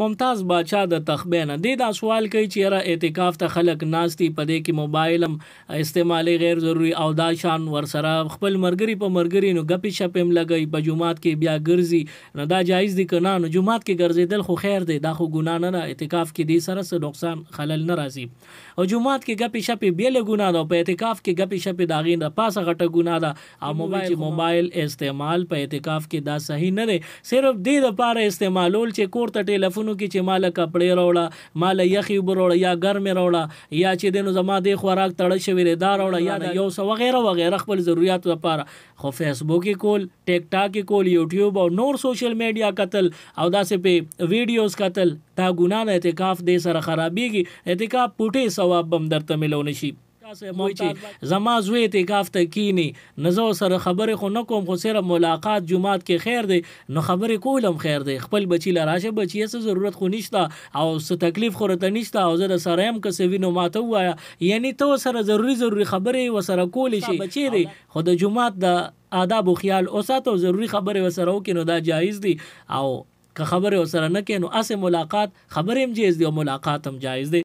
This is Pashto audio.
ممتاز باچا د تخبینه دې دا سوال کوي چې یاره اعتکاف ته خلک ناستي په دې کې موبایل هم استعمالي غیر ضروري او دا شان ورسره خپل مرګري په مرګري نو غپي شپم لګي په جمعات کې بیا ګرځي نو دا جایز دي که نه نو جمعات کې ګرځیدل خو خیر دی دا خو ګناه نه ده اعتکاف کې دې سره څه نقصان خلل نه راځي او جمعات کې غپي شپې بیا له ګناه ده په اعتکاف کې غپي شپې دا غین د پاسه غټه ګناه ده او موبایل استعمال په اعتکاف کې دا صحیح نه دی صرف دې لپاره استعمالول چې کور ته ټلیفونو کې چې مال کپڑے راوړه مال یخي وروړه یا ګرمه راوړه یا چې دینو زما د خوراک تړ شوی دا راوړه یا یو څه وغیرہ وغیرہ خپل ضرورت لپاره خو فیسبوک کول ټیک ټاک کول یوټیوب او نور سوشل میډیا قتل او داسې په ویډیوز قتل تا ګنا نه اعتکاف دې سره خرابېږي اعتکاف پټه ثواب بم درته ملونه شي زما زوی اعتکاف ته کینی نزو سره خبره خو نه کوم خو سره ملاقات جمعات کې خیر دی نو خبره کولم خیر دی خپل بچی لراشه بچی څه ضرورت خو نشته او څه تکلیف خو رته نشته او زه سره هم که څه وینم ماته وایا یعنی تو سره ضروری خبره وسره کول شي بچی دی خو د جمعات د آداب او خیال او ساتو ضروری خبره وسره وکینو دا جایز دی او که خبره وسره نه کینو اسه ملاقات خبره هم جایز دی او ملاقات هم جایز دی